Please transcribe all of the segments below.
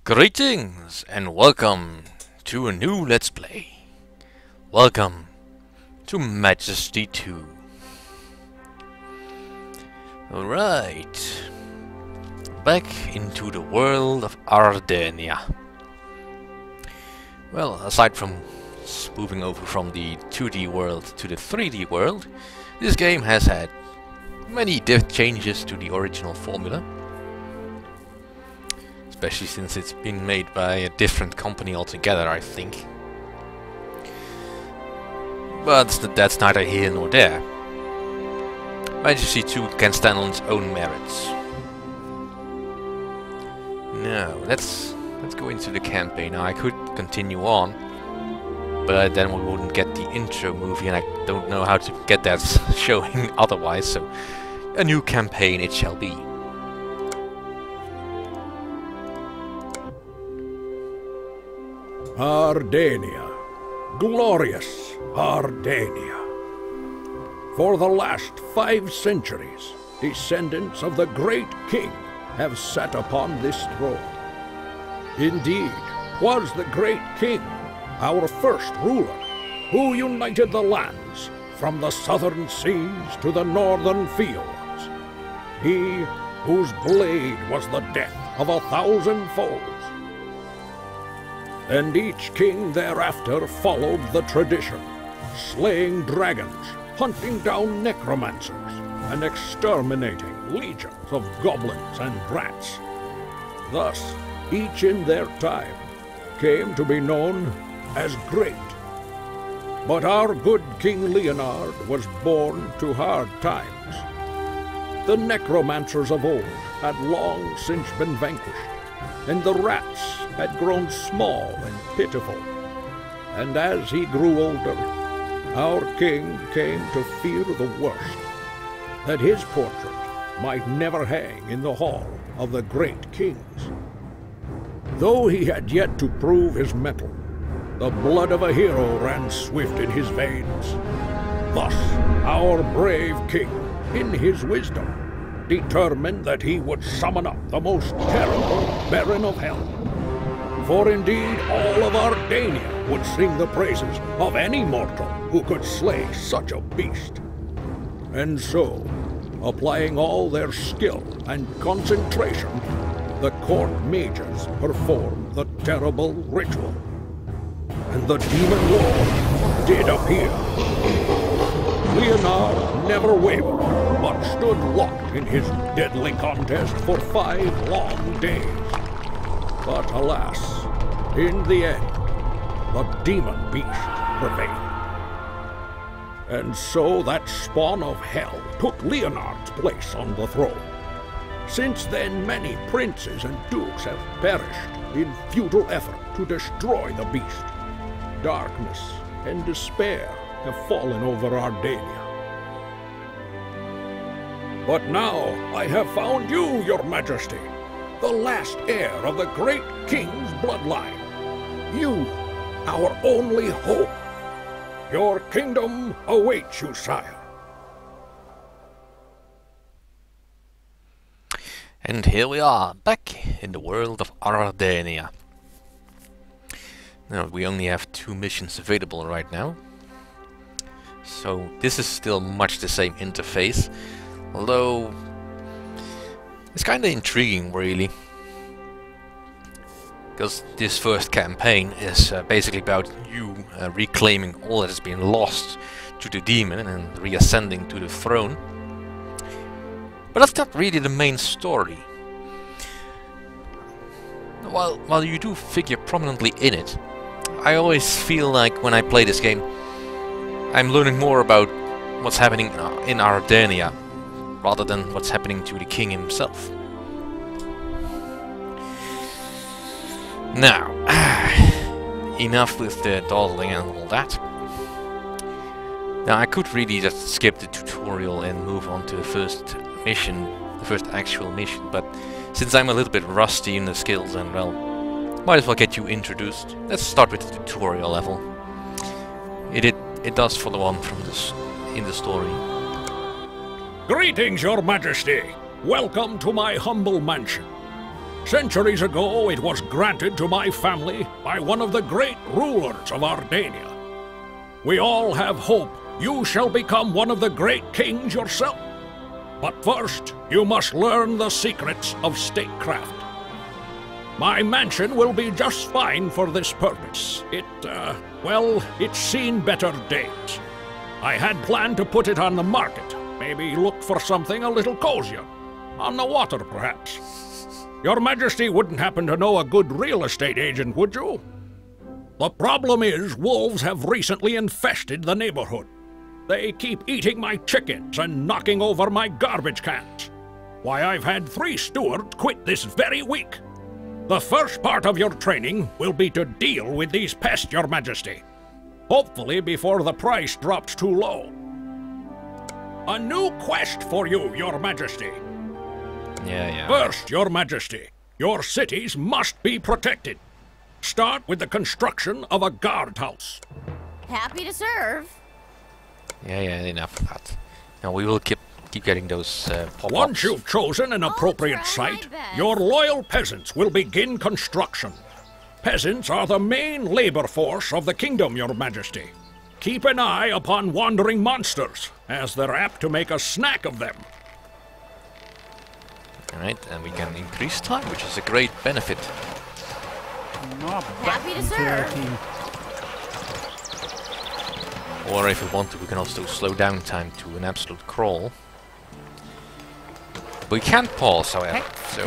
Greetings and welcome to a new Let's Play. Welcome to Majesty 2. Alright, back into the world of Ardenia. Well, aside from moving over from the 2D world to the 3D world, this game has had many changes to the original formula. Especially since it's been made by a different company altogether, I think. But that's neither here nor there. Majesty 2 can stand on its own merits. Now, let's go into the campaign. Now, I could continue on, but then we wouldn't get the intro movie, and I don't know how to get that showing otherwise, so a new campaign it shall be. Ardenia, glorious Ardenia. For the last 5 centuries, descendants of the great king have sat upon this throne. Indeed, was the great king our first ruler, who united the lands from the southern seas to the northern fields. He whose blade was the death of 1,000 foes. And each king thereafter followed the tradition, slaying dragons, hunting down necromancers, and exterminating legions of goblins and rats. Thus, each in their time came to be known as great. But our good King Leonard was born to hard times. The necromancers of old had long since been vanquished, and the rats had grown small and pitiful. And as he grew older, our king came to fear the worst, that his portrait might never hang in the hall of the great kings. Though he had yet to prove his mettle, the blood of a hero ran swift in his veins. Thus, our brave king, in his wisdom, determined that he would summon up the most terrible Baron of Hell. For indeed all of Ardenia would sing the praises of any mortal who could slay such a beast. And so, applying all their skill and concentration, the court mages performed the terrible ritual. And the demon lord did appear. Leonard never wavered, but stood locked in his deadly contest for 5 long days. But alas, in the end, the demon beast prevailed. And so that spawn of hell took Leonard's place on the throne. Since then, many princes and dukes have perished in futile effort to destroy the beast. Darkness and despair have fallen over Ardenia. But now I have found you, your majesty, the last heir of the great king's bloodline. You, our only hope. Your kingdom awaits you, sire. And here we are, back in the world of Ardenia. Now, we only have 2 missions available right now. So this is still much the same interface, although it's kind of intriguing, really. Because this first campaign is basically about you reclaiming all that has been lost to the demon and reascending to the throne. But that's not really the main story. While you do figure prominently in it, I always feel like when I play this game, I'm learning more about what's happening in Ardenia, rather than what's happening to the king himself. Now, enough with the dawdling and all that. Now, I could really just skip the tutorial and move on to the first mission, the first actual mission, but since I'm a little bit rusty in the skills and, well, might as well get you introduced. Let's start with the tutorial level. It does follow on from this in the story. Greetings, your majesty. Welcome to my humble mansion. Centuries ago, it was granted to my family by one of the great rulers of Ardania. We all have hope you shall become one of the great kings yourself. But first, you must learn the secrets of statecraft. My mansion will be just fine for this purpose. It's seen better days. I had planned to put it on the market. Maybe look for something a little cozier. On the water, perhaps. Your Majesty wouldn't happen to know a good real estate agent, would you? The problem is, wolves have recently infested the neighborhood. They keep eating my chickens and knocking over my garbage cans. Why, I've had 3 stewards quit this very week. The first part of your training will be to deal with these pests, Your Majesty. Hopefully before the price drops too low. A new quest for you, Your Majesty. Yeah. First, Your Majesty, your cities must be protected. Start with the construction of a guardhouse. Happy to serve. Yeah, enough of that. Now we will keep getting those pop-ups. Once you've chosen an appropriate site, your loyal peasants will begin construction. Peasants are the main labor force of the kingdom, Your Majesty. Keep an eye upon wandering monsters, as they're apt to make a snack of them. Alright, and we can increase time, which is a great benefit. Happy to serve. Or if we want to, we can also slow down time to an absolute crawl. We can't pause, however. So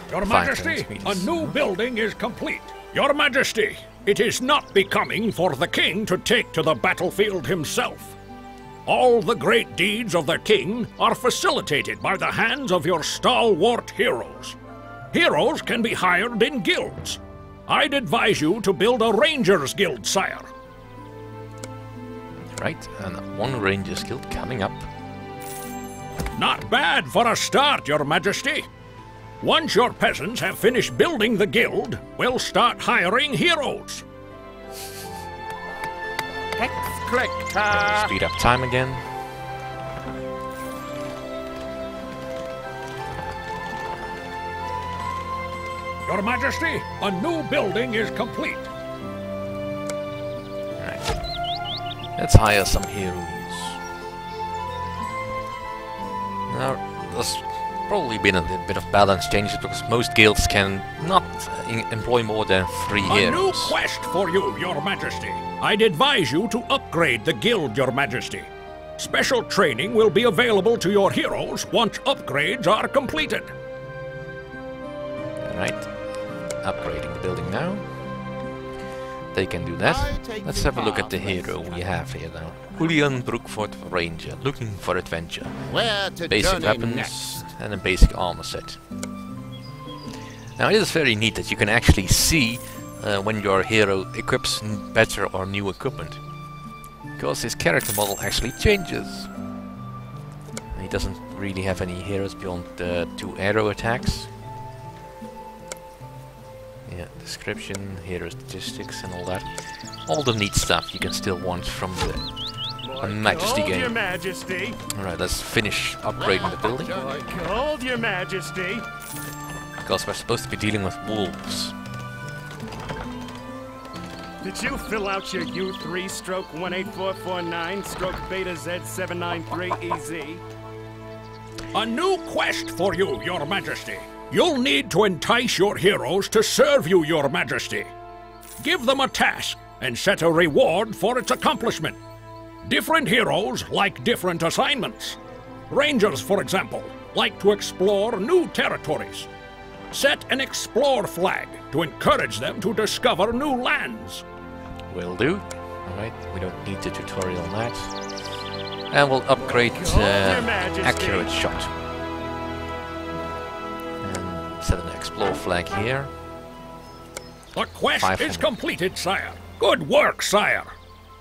Your Majesty, a new building is complete. Your Majesty, it is not becoming for the king to take to the battlefield himself. All the great deeds of the king are facilitated by the hands of your stalwart heroes. Heroes can be hired in guilds. I'd advise you to build a Rangers Guild, sire. Right, and 1 Rangers Guild coming up. Not bad for a start, Your Majesty. Once your peasants have finished building the guild, we'll start hiring heroes. Speed up time again. Your Majesty, a new building is complete. Alright. Let's hire some heroes. Now, there's probably been a little bit of balance changes because most guilds can not employ more than 3 heroes. A new quest for you, Your Majesty. I'd advise you to upgrade the guild, Your Majesty. Special training will be available to your heroes once upgrades are completed. Alright. Upgrading the building now. They can do that. Let's have a look at the hero we have here now. Julian Brookford Ranger, looking for adventure. Basic weapons and a basic armor set. Now it is very neat that you can actually see when your hero equips better or new equipment. Because his character model actually changes. He doesn't really have any heroes beyond 2 arrow attacks. Yeah, description, hero statistics and all that. All the neat stuff you can still want from the Majesty game. Your Majesty. Alright, let's finish upgrading the building. Hold your Majesty. Because we're supposed to be dealing with wolves. Did you fill out your U3-18449-Beta Z793EZ? A new quest for you, Your Majesty. You'll need to entice your heroes to serve you, Your Majesty. Give them a task and set a reward for its accomplishment. Different heroes like different assignments. Rangers, for example, like to explore new territories. Set an explore flag to encourage them to discover new lands. Will do. Alright, we don't need the tutorial on that. And we'll upgrade accurate shot. And set an explore flag here. The quest is completed, sire. Good work, sire.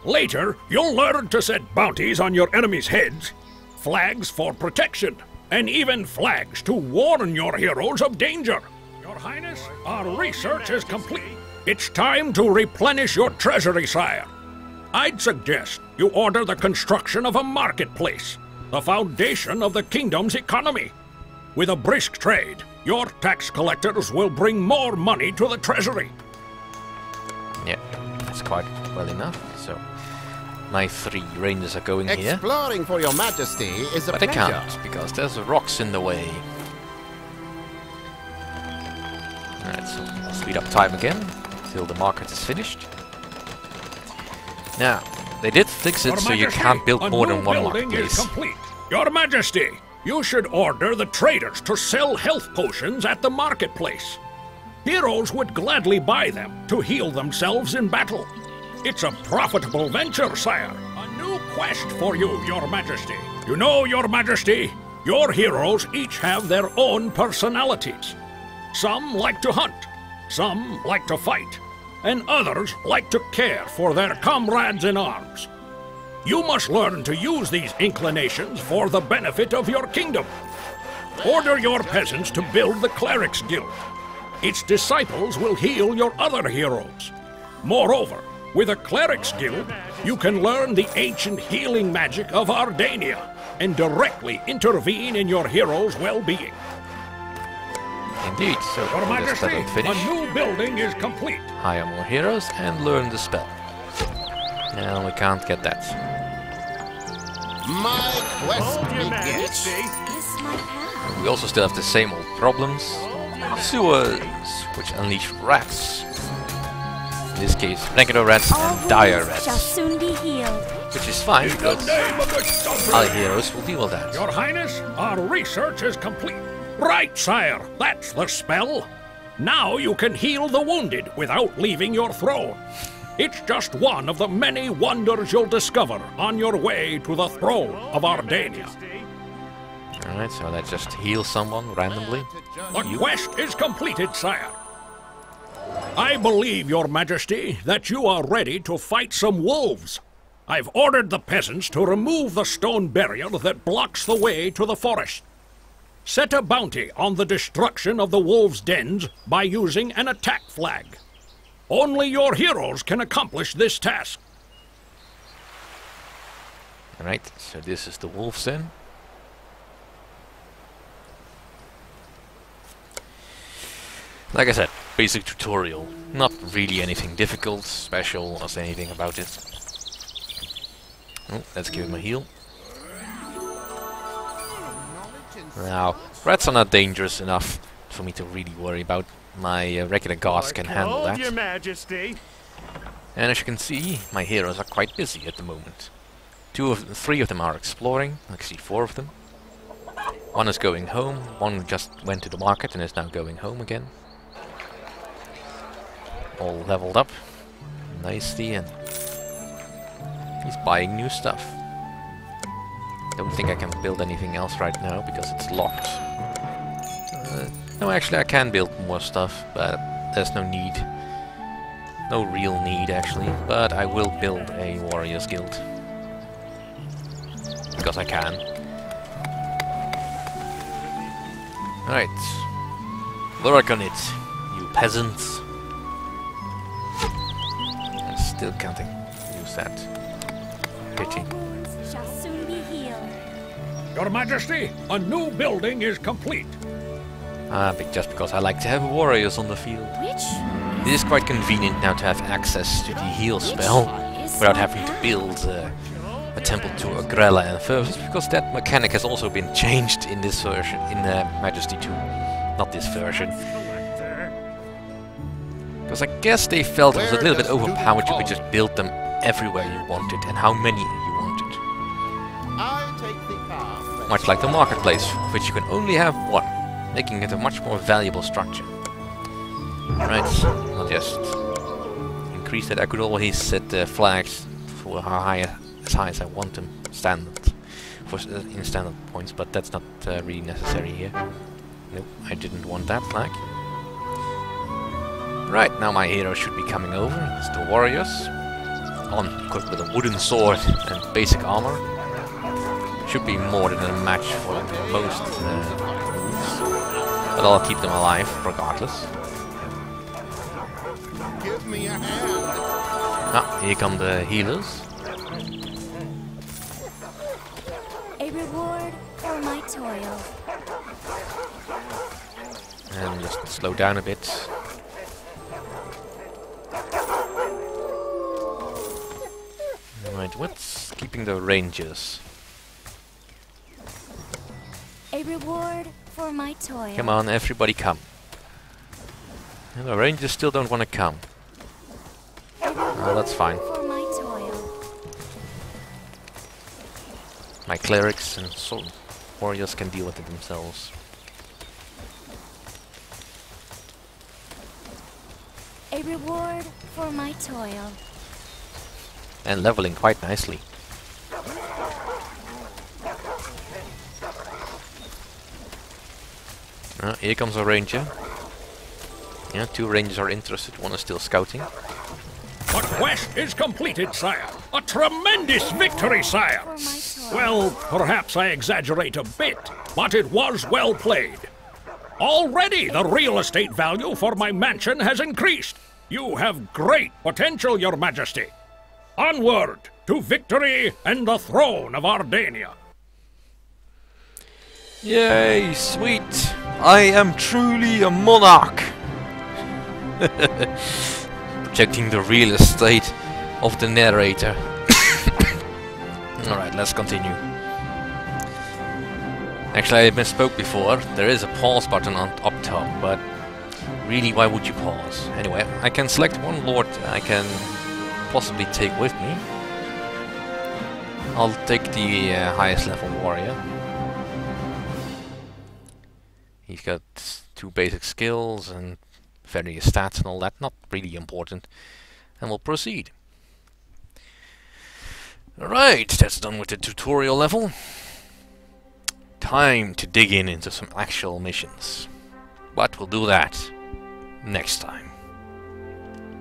Later, you'll learn to set bounties on your enemies' heads, flags for protection, and even flags to warn your heroes of danger. Your Highness, our research is complete. It's time to replenish your treasury, sire. I'd suggest you order the construction of a marketplace, the foundation of the kingdom's economy. With a brisk trade, your tax collectors will bring more money to the treasury. Yeah, that's quite well enough. So my 3 rangers are going here. Exploring for your Majesty is a But they pleasure. can't, because there's rocks in the way. Alright, so I'll speed up time again, till the market is finished. Now, they did fix it so you can't build more than one marketplace. Complete. Your Majesty, you should order the traders to sell health potions at the marketplace. Heroes would gladly buy them to heal themselves in battle. It's a profitable venture, sire. A new quest for you, Your Majesty. You know, Your Majesty, your heroes each have their own personalities. Some like to hunt, some like to fight, and others like to care for their comrades in arms. You must learn to use these inclinations for the benefit of your kingdom. Order your peasants to build the Clerics Guild. Its disciples will heal your other heroes. Moreover, with a Clerics Guild, you can learn the ancient healing magic of Ardania and directly intervene in your heroes' well-being. Indeed, so Your we'll just let Majesty, it finish. a new building is complete. Hire more heroes and learn the spell. No, we can't get that. My quest Hold your begins. Majesty. Is my path. We also still have the same old problems. Sewers, which unleash rats. In this case, regular rats All and dire wounds shall rats. soon be healed. Which is fine, In the because name of the sovereign. our heroes will deal with that. Your Highness, our research is complete. Right, sire, that's the spell. Now you can heal the wounded without leaving your throne. It's just one of the many wonders you'll discover on your way to the throne of Ardania. Alright, so let's just heal someone randomly. The quest is completed, sire. I believe, Your Majesty, that you are ready to fight some wolves. I've ordered the peasants to remove the stone barrier that blocks the way to the forest. Set a bounty on the destruction of the wolves' dens by using an attack flag. Only your heroes can accomplish this task. Alright, so this is the wolves den. Like I said, basic tutorial. Not really anything difficult, special, or anything about it. Oh, let's give him a heal. Now, rats are not dangerous enough for me to really worry about. My regular guards can handle Hold your that. Majesty. And as you can see, my heroes are quite busy at the moment. 3 of them are exploring, actually 4 of them. One is going home, one just went to the market and is now going home again. All leveled up nicely, and he's buying new stuff. Don't think I can build anything else right now because it's locked. No, actually I can build more stuff, but there's no need. No real need actually, but I will build a warriors guild. Because I can. Alright. Work on it, you peasants. I still can't use that. Pity. All wounds shall soon be healed. Your Majesty, a new building is complete. But just because I like to have warriors on the field. Which It is quite convenient now to have access to the heal spell without having to build a temple to Agrella and Fervus, because that mechanic has also been changed in this version, in Majesty 2. Not this version. Because I guess they felt it was a little bit overpowered. You could just build them everywhere you wanted and how many you wanted. I take the path. Much like the marketplace, of which you can only have one, making it a much more valuable structure. Right, I'll just increase that. I could always set the flags for as high as I want them, standard, in standard points, but that's not really necessary here. Nope, I didn't want that flag. Right, now my hero should be coming over. It's the warriors, equipped with a wooden sword and basic armor. Should be more than a match for most moves, but I'll keep them alive regardless. Give me a hand. Ah, here come the healers. a reward for my toil. And just slow down a bit. Alright, what's keeping the rangers? A reward for my toil. Come on, everybody come. And the rangers still don't want to come. Oh, that's fine. For my toil. My clerics and warriors can deal with it themselves. A reward for my toil. And leveling quite nicely. Here comes a ranger. Yeah, 2 rangers are interested, 1 is still scouting. The quest is completed, sire. A tremendous victory, sire. For my toil. Well, perhaps I exaggerate a bit, but it was well played. Already the real estate value for my mansion has increased. You have great potential, Your Majesty. Onward to victory and the throne of Ardania. Yay, sweet! I am truly a monarch! Projecting the real estate of the narrator. Alright, let's continue. Actually, I misspoke before. There is a pause button on up top, but really, why would you pause? Anyway, I can select one lord I can possibly take with me. I'll take the highest level warrior. He's got 2 basic skills and various stats and all that, not really important. And we'll proceed. Alright, that's done with the tutorial level. Time to dig into some actual missions. But we'll do that next time.